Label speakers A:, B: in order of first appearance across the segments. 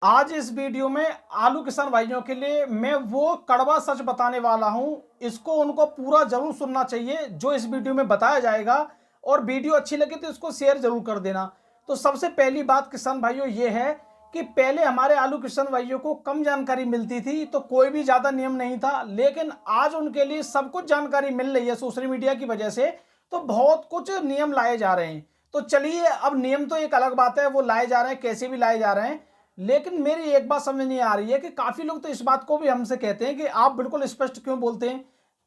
A: आज इस वीडियो में आलू किसान भाइयों के लिए मैं वो कड़वा सच बताने वाला हूं। इसको उनको पूरा जरूर सुनना चाहिए जो इस वीडियो में बताया जाएगा। और वीडियो अच्छी लगे तो इसको शेयर जरूर कर देना। तो सबसे पहली बात किसान भाइयों ये है कि पहले हमारे आलू किसान भाइयों को कम जानकारी मिलती थी तो कोई भी ज़्यादा नियम नहीं था, लेकिन आज उनके लिए सब कुछ जानकारी मिल रही है सोशल मीडिया की वजह से। तो बहुत कुछ नियम लाए जा रहे हैं। तो चलिए, अब नियम तो एक अलग बात है, वो लाए जा रहे हैं, कैसे भी लाए जा रहे हैं। लेकिन मेरी एक बात समझ नहीं आ रही है कि काफी लोग तो इस बात को भी हमसे कहते हैं कि आप बिल्कुल स्पष्ट क्यों बोलते हैं।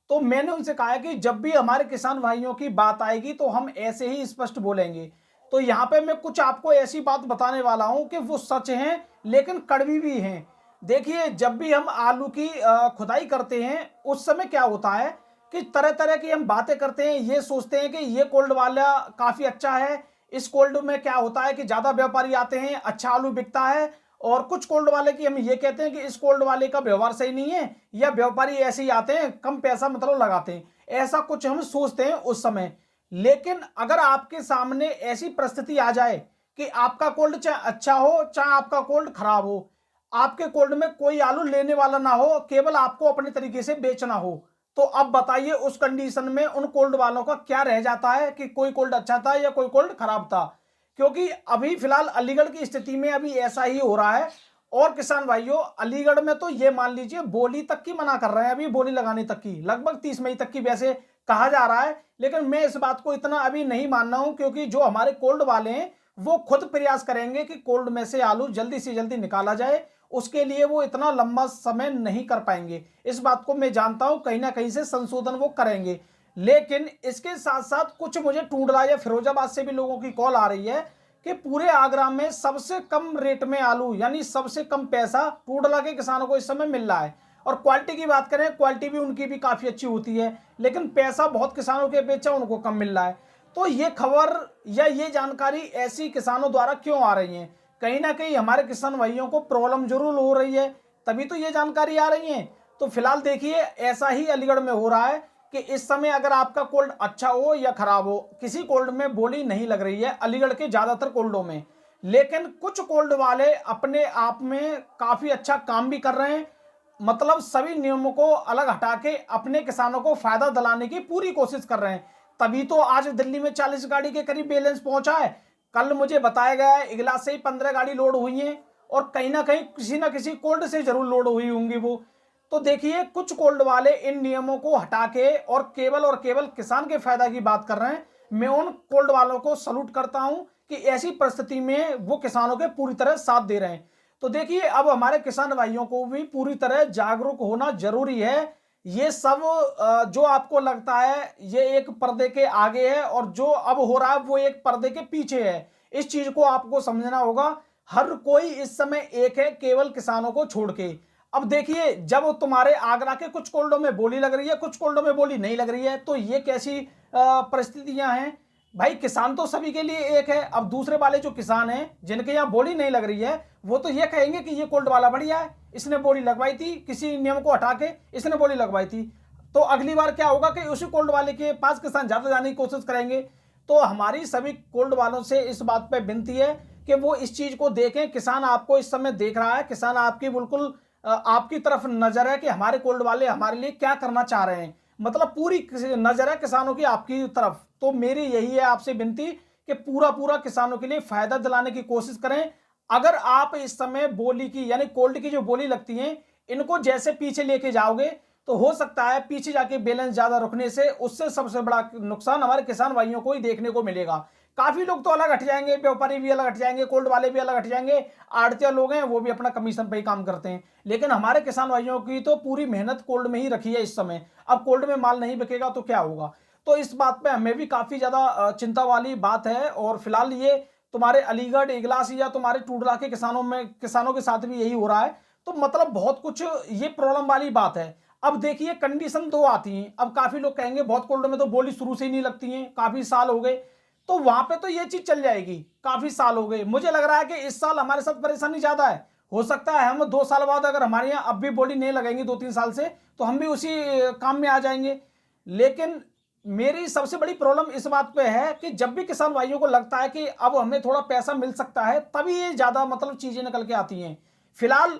A: तो मैंने उनसे कहा है कि जब भी हमारे किसान भाइयों की बात आएगी तो हम ऐसे ही स्पष्ट बोलेंगे। तो यहाँ पे मैं कुछ आपको ऐसी बात बताने वाला हूं कि वो सच हैं लेकिन कड़वी भी हैं। देखिए, जब भी हम आलू की खुदाई करते हैं उस समय क्या होता है कि तरह तरह की हम बातें करते हैं। ये सोचते हैं कि ये कोल्ड वाला काफी अच्छा है, इस कोल्ड में क्या होता है कि ज्यादा व्यापारी आते हैं, अच्छा आलू बिकता है। और कुछ कोल्ड वाले की हम ये कहते हैं कि इस कोल्ड वाले का व्यवहार सही नहीं है, या व्यापारी ऐसे ही आते हैं, कम पैसा मतलब लगाते हैं। ऐसा कुछ हम सोचते हैं उस समय। लेकिन अगर आपके सामने ऐसी परिस्थिति आ जाए कि आपका कोल्ड चाहे अच्छा हो चाहे आपका कोल्ड खराब हो, आपके कोल्ड में कोई आलू लेने वाला ना हो, केवल आपको अपने तरीके से बेचना हो, तो अब बताइए उस कंडीशन में उन कोल्ड वालों का क्या रह जाता है कि कोई कोल्ड अच्छा था या कोई कोल्ड खराब था। क्योंकि अभी फिलहाल अलीगढ़ की स्थिति में अभी ऐसा ही हो रहा है। और किसान भाइयों, अलीगढ़ में तो ये मान लीजिए बोली तक की मना कर रहे हैं, अभी बोली लगाने तक की, लगभग 30 मई तक की वैसे कहा जा रहा है। लेकिन मैं इस बात को इतना अभी नहीं मान रहा हूं, क्योंकि जो हमारे कोल्ड वाले हैं वो खुद प्रयास करेंगे कि कोल्ड में से आलू जल्दी से जल्दी निकाला जाए। उसके लिए वो इतना लंबा समय नहीं कर पाएंगे, इस बात को मैं जानता हूं। कहीं ना कहीं से संशोधन वो करेंगे। लेकिन इसके साथ साथ कुछ मुझे टूंडला या फिरोजाबाद से भी लोगों की कॉल आ रही है कि पूरे आगरा में सबसे कम रेट में आलू, यानी सबसे कम पैसा टूंडला के किसानों को इस समय मिल रहा है। और क्वालिटी की बात करें, क्वालिटी भी उनकी भी काफी अच्छी होती है, लेकिन पैसा बहुत किसानों के अपेक्षा उनको कम मिल रहा है। तो ये खबर या ये जानकारी ऐसी किसानों द्वारा क्यों आ रही है? कहीं ना कहीं हमारे किसान भाइयों को प्रॉब्लम जरूर हो रही है, तभी तो ये जानकारी आ रही है। तो फिलहाल देखिए, ऐसा ही अलीगढ़ में हो रहा है कि इस समय अगर आपका कोल्ड अच्छा हो या खराब हो, किसी कोल्ड में बोली नहीं लग रही है अलीगढ़ के ज्यादातर कोल्डों में। लेकिन कुछ कोल्ड वाले अपने आप में काफी अच्छा काम भी कर रहे हैं। मतलब सभी नियमों को अलग हटा के अपने किसानों को फायदा दिलाने की पूरी कोशिश कर रहे हैं। तभी तो आज दिल्ली में 40 गाड़ी के करीब बैलेंस पहुंचा है। कल मुझे बताया गया है इगलास से ही 15 गाड़ी लोड हुई हैं। और कहीं ना कहीं किसी ना किसी कोल्ड से जरूर लोड हुई होंगी वो। तो देखिए, कुछ कोल्ड वाले इन नियमों को हटा के और केवल किसान के फायदा की बात कर रहे हैं। मैं उन कोल्ड वालों को सलूट करता हूं कि ऐसी परिस्थिति में वो किसानों के पूरी तरह साथ दे रहे हैं। तो देखिए, अब हमारे किसान भाइयों को भी पूरी तरह जागरूक होना जरूरी है। ये सब जो आपको लगता है ये एक पर्दे के आगे है, और जो अब हो रहा है वो एक पर्दे के पीछे है। इस चीज को आपको समझना होगा। हर कोई इस समय एक है, केवल किसानों को छोड़ के। अब देखिए, जब तुम्हारे आगरा के कुछ कोल्डों में बोली लग रही है, कुछ कोल्डों में बोली नहीं लग रही है, तो ये कैसी परिस्थितियां हैं? भाई, किसान तो सभी के लिए एक है। अब दूसरे वाले जो किसान हैं जिनके यहाँ बोली नहीं लग रही है, वो तो ये कहेंगे कि ये कोल्ड वाला बढ़िया है, इसने बोली लगवाई थी, किसी नियम को हटा के इसने बोली लगवाई थी। तो अगली बार क्या होगा कि उसी कोल्ड वाले के पास किसान ज्यादा जाने की कोशिश करेंगे। तो हमारी सभी कोल्ड वालों से इस बात पे विनती है कि वो इस चीज को देखें। किसान आपको इस समय देख रहा है, किसान आपकी बिल्कुल आपकी तरफ नजर है कि हमारे कोल्ड वाले हमारे लिए क्या करना चाह रहे हैं। मतलब पूरी नजर है किसानों की आपकी तरफ। तो मेरी यही है आपसे विनती कि पूरा पूरा किसानों के लिए फायदा दिलाने की कोशिश करें। अगर आप इस समय बोली की यानी कोल्ड की जो बोली लगती है, इनको जैसे पीछे लेके जाओगे तो हो सकता है पीछे जाके बैलेंस ज्यादा रुकने से उससे सबसे बड़ा नुकसान हमारे किसान भाइयों को ही देखने को मिलेगा। काफी लोग तो अलग हट जाएंगे, व्यापारी भी अलग हट जाएंगे, कोल्ड वाले भी अलग हट जाएंगे, आड़तिया लोग हैं वो भी अपना कमीशन पे ही काम करते हैं। लेकिन हमारे किसान भाइयों की तो पूरी मेहनत कोल्ड में ही रखी है इस समय। अब कोल्ड में माल नहीं बिकेगा तो क्या होगा? तो इस बात पे हमें भी काफी ज्यादा चिंता वाली बात है। और फिलहाल ये तुम्हारे अलीगढ़, इगलास या तुम्हारे टूडला के किसानों के साथ भी यही हो रहा है। तो मतलब बहुत कुछ ये प्रॉब्लम वाली बात है। अब देखिए, कंडीशन दो आती हैं। अब काफी लोग कहेंगे बहुत कोल्ड में तो बोली शुरू से ही नहीं लगती है, काफी साल हो गए। तो वहां पे तो ये चीज चल जाएगी, काफी साल हो गए। मुझे लग रहा है कि इस साल हमारे साथ परेशानी ज्यादा है। हो सकता है हम 2 साल बाद अगर हमारे यहाँ अब भी बोली नहीं लगेंगी 2-3 साल से, तो हम भी उसी काम में आ जाएंगे। लेकिन मेरी सबसे बड़ी प्रॉब्लम इस बात पे है कि जब भी किसान भाइयों को लगता है कि अब हमें थोड़ा पैसा मिल सकता है, तभी ये ज्यादा मतलब चीजें निकल के आती हैं। फिलहाल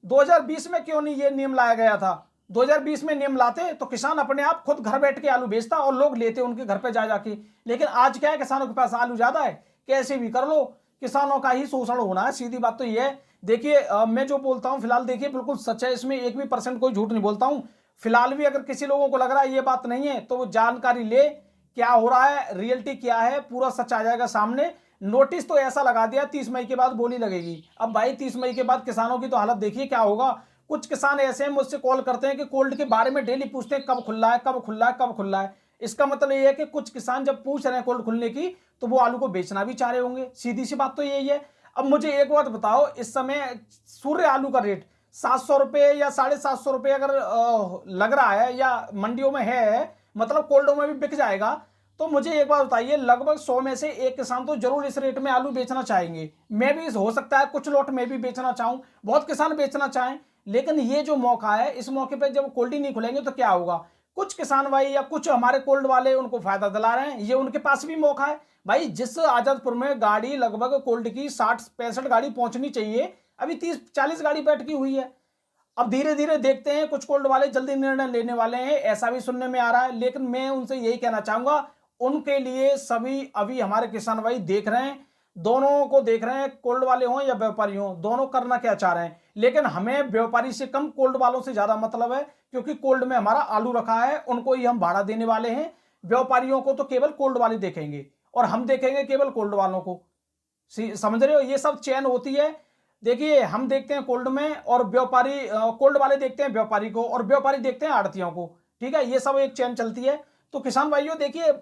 A: 2020 में क्यों नहीं ये नियम लाया गया था? 2020 में नियम लाते तो किसान अपने आप खुद घर बैठ के आलू बेचता और लोग लेते उनके घर पे जा जाके। लेकिन आज क्या है, किसानों के पास आलू ज्यादा है, कैसे भी कर लो, किसानों का ही शोषण होना है, सीधी बात तो ये है। देखिए मैं जो बोलता हूं फिलहाल देखिए बिल्कुल सच है, इसमें 1% कोई झूठ नहीं बोलता हूं। फिलहाल भी अगर किसी लोगों को लग रहा है ये बात नहीं है तो वो जानकारी ले, क्या हो रहा है, रियलिटी क्या है, पूरा सच आ जाएगा सामने। नोटिस तो ऐसा लगा दिया 30 मई के बाद बोली लगेगी। अब भाई 30 मई के बाद किसानों की तो हालत देखिए क्या होगा। कुछ किसान ऐसे हैं मुझसे कॉल करते हैं कि कोल्ड के बारे में डेली पूछते हैं कब खुल रहा है, कब खुल रहा है, कब खुल रहा है। इसका मतलब ये है कि कुछ किसान जब पूछ रहे हैं कोल्ड खुलने की तो वो आलू को बेचना भी चाह रहे होंगे, सीधी सी बात तो यही है। अब मुझे एक बात बताओ, इस समय सूर्य आलू का रेट 700 रुपये या 750 रुपये अगर लग रहा है या मंडियों में है, मतलब कोल्डों में भी बिक जाएगा, तो मुझे एक बात बताइए, लगभग 100 में से एक किसान तो जरूर इस रेट में आलू बेचना चाहेंगे। मैं भी, हो सकता है कुछ लोट में भी बेचना चाहूं, बहुत किसान बेचना चाहें, लेकिन ये जो मौका है, इस मौके पे जब कोल्ड ही नहीं खुलेंगे तो क्या होगा? कुछ किसान भाई या कुछ हमारे कोल्ड वाले उनको फायदा दिला रहे हैं, ये उनके पास भी मौका है। भाई जिस आजादपुर में गाड़ी लगभग कोल्ड की 60-65 गाड़ी पहुंचनी चाहिए, अभी 30-40 गाड़ी बैठकी हुई है। अब धीरे धीरे देखते हैं, कुछ कोल्ड वाले जल्दी निर्णय लेने वाले हैं, ऐसा भी सुनने में आ रहा है। लेकिन मैं उनसे यही कहना चाहूंगा, उनके लिए सभी अभी हमारे किसान भाई देख रहे हैं, दोनों को देख रहे हैं, कोल्ड वाले हों या व्यापारी हों, दोनों करना क्या चाह रहे हैं। लेकिन हमें व्यापारी से कम कोल्ड वालों से ज्यादा मतलब है, क्योंकि कोल्ड में हमारा आलू रखा है, उनको ही हम भाड़ा देने वाले हैं। व्यापारियों को तो केवल कोल्ड वाले देखेंगे और हम देखेंगे केवल कोल्ड वालों को। समझ रहे हो, ये सब चैन होती है। देखिए हम देखते हैं कोल्ड में और व्यापारी, कोल्ड वाले देखते हैं व्यापारी को और व्यापारी देखते हैं आड़तियों को। ठीक है, ये सब एक चैन चलती है। तो किसान भाइयों देखिए,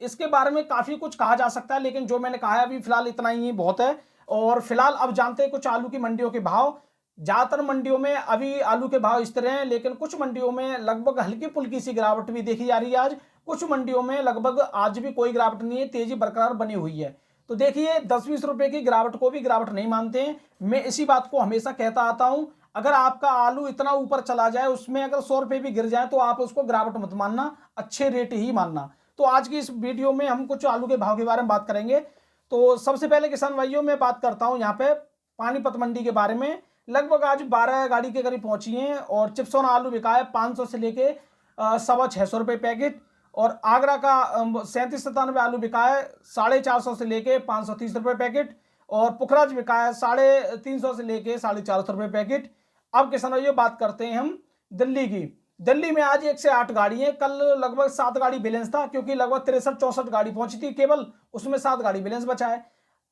A: इसके बारे में काफी कुछ कहा जा सकता है, लेकिन जो मैंने कहा है अभी फिलहाल इतना ही बहुत है। और फिलहाल अब जानते हैं कुछ आलू की मंडियों के भाव। ज्यादातर मंडियों में अभी आलू के भाव इस तरह हैं, लेकिन कुछ मंडियों में लगभग हल्की फुल्की सी गिरावट भी देखी जा रही है आज। कुछ मंडियों में लगभग आज भी कोई गिरावट नहीं है, तेजी बरकरार बनी हुई है। तो देखिए 10-20 रुपए की गिरावट को भी गिरावट नहीं मानते हैं। मैं इसी बात को हमेशा कहता आता हूं, अगर आपका आलू इतना ऊपर चला जाए, उसमें अगर 100 रुपए भी गिर जाए तो आप उसको गिरावट मत मानना, अच्छे रेट ही मानना। तो आज की इस वीडियो में हम कुछ आलू के भाव के बारे में बात करेंगे। तो सबसे पहले किसान भाइयों में बात करता हूं यहाँ पे पानीपत मंडी के बारे में। लगभग आज 12 गाड़ी के करीब पहुंची हैं और चिप्सोना आलू बिका है 500 से लेके 650 रुपये पैकेट। और आगरा का 37-97 आलू बिका है 450 से लेके 530 रुपये पैकेट। और पुखराज बिका है 350 से लेके 450 रुपये पैकेट। अब किसान भाइयों बात करते हैं हम दिल्ली की। दिल्ली में आज 1 से 8 गाड़ी है, कल लगभग 7 गाड़ी बैलेंस था, क्योंकि लगभग 63-64 गाड़ी पहुंची थी केवल, उसमें 7 गाड़ी बैलेंस बचा है।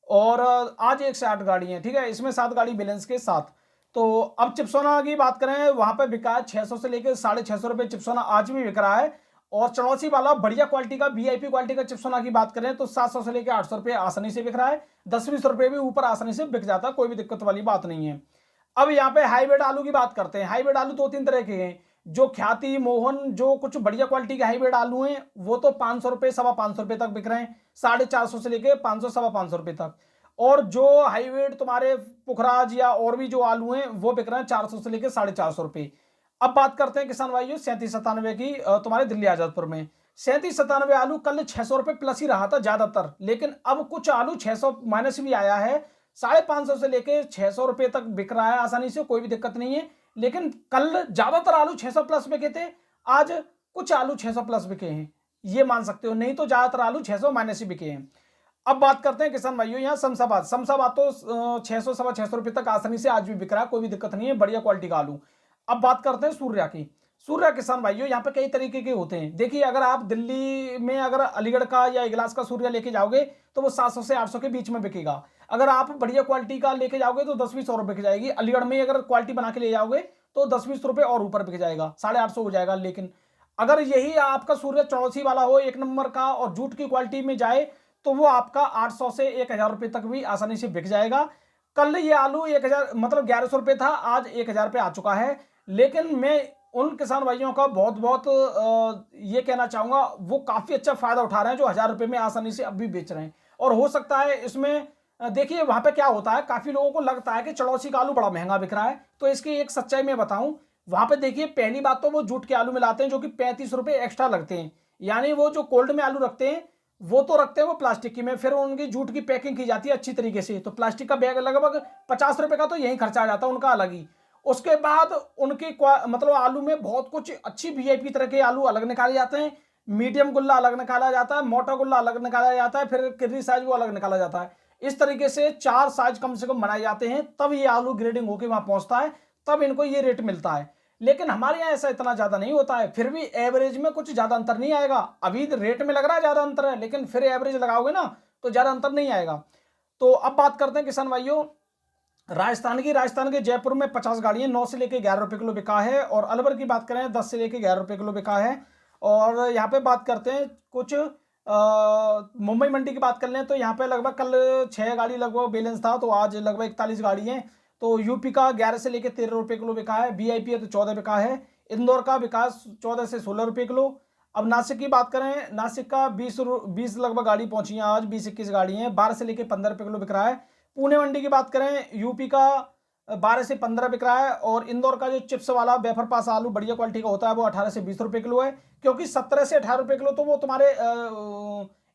A: और आज 1 से 8 गाड़ी है, ठीक है, इसमें 7 गाड़ी बैलेंस के साथ। तो अब चिप्सोना की बात करें, वहां पर बिका है 600 से लेकर 650 रुपये चिप्सोना आज भी बिक रहा है। और चौड़ौसी वाला बढ़िया क्वालिटी का वीआईपी क्वालिटी का चिप्सोना की बात करें तो 700 से लेकर 800 रुपये आसानी से बिक रहा है। 10-20 रुपये भी ऊपर आसानी से बिक जाता है, कोई भी दिक्कत वाली बात नहीं है। अब यहाँ पे हाईब्रिड आलू की बात करते हैं। हाईब्रिड आलू 2-3 तरह के हैं, जो ख्याति, मोहन, जो कुछ बढ़िया क्वालिटी के हाईब्रिड आलू हैं वो तो 500 रुपये 550 रुपये तक बिक रहे हैं, 450 से लेके 500-550 रुपये तक। और जो हाईब्रिड तुम्हारे पुखराज या और भी जो आलू हैं वो बिक रहे हैं 400 से लेके 450 रुपये। अब बात करते हैं किसान भाइयों 37-97 की, तुम्हारे दिल्ली आजादपुर में 37-97 आलू कल 600 रुपये प्लस ही रहा था ज्यादातर, लेकिन अब कुछ आलू 600 माइनस भी आया है। 550 से लेके 600 रुपये तक बिक रहा है आसानी से, कोई भी दिक्कत नहीं है। लेकिन कल ज्यादातर आलू 600 प्लस बिके थे, आज कुछ आलू 600 प्लस बिके हैं, ये मान सकते हो, नहीं तो ज्यादातर आलू 600 माइनस ही बिके हैं। अब बात करते हैं किसान भाइयों यहाँ शमशाबाद। शमशाबाद तो 600-650 रुपये तक आसानी से आज भी बिक रहा है, कोई भी दिक्कत नहीं है, बढ़िया क्वालिटी का आलू। अब बात करते हैं सूर्या की। सूर्या किसान भाइयों यहाँ पे कई तरीके के होते हैं। देखिए अगर आप दिल्ली में अगर अलीगढ़ का या इगलास का सूर्या लेके जाओगे तो वो 700 से 800 के बीच में बिकेगा। अगर आप बढ़िया क्वालिटी का लेके जाओगे तो 10-20 और बिक जाएगी। अलीगढ़ में अगर क्वालिटी बना के ले जाओगे तो 10-20 रुपये और ऊपर बिक जाएगा, 850 हो जाएगा। लेकिन अगर यही आपका सूर्य चौड़ौसी वाला हो 1 नंबर का और जूट की क्वालिटी में जाए तो वो आपका 800 से 1000 रुपये तक भी आसानी से बिक जाएगा। कल ये आलू 1000 मतलब 1100 रुपये था, आज 1000 रुपये आ चुका है। लेकिन मैं उन किसान भाइयों का बहुत बहुत ये कहना चाहूंगा, वो काफी अच्छा फायदा उठा रहे हैं जो 1000 रुपये में आसानी से अब भी बेच रहे हैं। और हो सकता है इसमें देखिए वहां पे क्या होता है, काफी लोगों को लगता है कि चौड़ौसी का आलू बड़ा महंगा बिक रहा है, तो इसकी एक सच्चाई में बताऊं, वहां पे देखिए पहली बात तो वो जूट के आलू मिलाते हैं जो कि 35 रुपये एक्स्ट्रा लगते हैं। यानी वो जो कोल्ड में आलू रखते हैं वो तो रखते हैं वो प्लास्टिक की में, फिर उनकी जूट की पैकिंग की जाती है अच्छी तरीके से। तो प्लास्टिक का बैग लगभग 50 रुपए का तो यही खर्चा आ जाता है उनका अलग ही। उसके बाद उनकी मतलब आलू में बहुत कुछ अच्छी वीआईपी तरह के आलू अलग निकाले जाते हैं। मीडियम गुल्ला अलग निकाला जाता है, मोटा गुल्ला अलग निकाला जाता है, फिर किर्री साइज वो अलग निकाला जाता है। इस तरीके से 4 साइज कम से कम बनाए जाते हैं, तब ये आलू ग्रेडिंग होकर वहां पहुंचता है, तब इनको ये रेट मिलता है। लेकिन हमारे यहाँ ऐसा इतना ज्यादा नहीं होता है, फिर भी एवरेज में कुछ ज्यादा अंतर नहीं आएगा। अभी रेट में लग रहा है ज्यादा अंतर है, लेकिन फिर एवरेज लगाओगे ना तो ज्यादा अंतर नहीं आएगा। तो अब बात करते हैं किसान भाइयों राजस्थान की। राजस्थान के जयपुर में 50 गाड़ियां 9 से लेकर 11 रुपए किलो बिका है, और अलवर की बात करें 10 से लेकर 11 रुपए किलो बिका है। और यहाँ पे बात करते हैं कुछ मुंबई मंडी की बात कर लें तो यहाँ पे लगभग कल 6 गाड़ी लगभग बैलेंस था, तो आज लगभग 41 गाड़ी है। तो यूपी का 11 से लेकर 13 रुपए किलो बिका है, वीआईपी है तो 14 बिका है। इंदौर का विकास 14 से 16 रुपए किलो। अब नासिक की बात करें, नासिक का 20 लगभग गाड़ी पहुंची है आज, 20-21 गाड़ी हैं, 12 से लेकर 15 रुपए किलो बिक रहा है। पुणे मंडी की बात करें, यूपी का 12 से 15 बिक रहा है, और इंदौर का जो चिप्स वाला वेफर पास आलू बढ़िया क्वालिटी का होता है वो 18 से 20 रुपए किलो है, क्योंकि 17 से 18 रुपए किलो तो वो तुम्हारे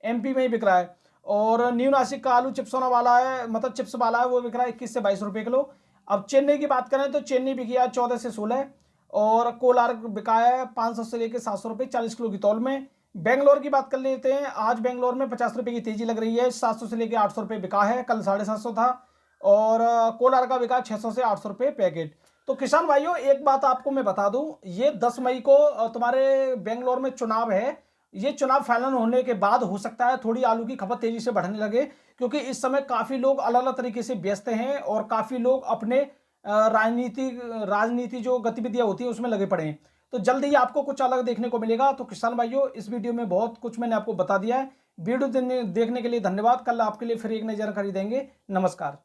A: एमपी में ही बिक रहा है। और न्यू नासिक का आलू चिप्सोना वाला है, मतलब चिप्स वाला है, वो बिक रहा है 21 से 22 रुपए किलो। अब चेन्नई की बात करें तो चेन्नई बिकी है 14 से 16, और कोलार बिकाया है 500 से लेकर 700 रुपये 40 किलो की तौल में। बेंगलोर की बात कर लेते हैं, आज बेंगलोर में 50 रुपये की तेजी लग रही है, 700 से लेकर 800 रुपये बिका है, कल 750 था। और कोलार का बिका 600 से 800 रुपये पैकेट। तो किसान भाइयों एक बात आपको मैं बता दूं, ये 10 मई को तुम्हारे बेंगलोर में चुनाव है। ये चुनाव फाइनल होने के बाद हो सकता है थोड़ी आलू की खपत तेजी से बढ़ने लगे, क्योंकि इस समय काफी लोग अलग अलग तरीके से व्यस्त हैं, और काफी लोग अपने राजनीति जो गतिविधियां होती है उसमें लगे पड़े हैं। तो जल्द ही आपको कुछ अलग देखने को मिलेगा। तो किसान भाइयों इस वीडियो में बहुत कुछ मैंने आपको बता दिया है। वीडियो देखने के लिए धन्यवाद। कल आपके लिए फिर एक नई जानकारी देंगे। नमस्कार।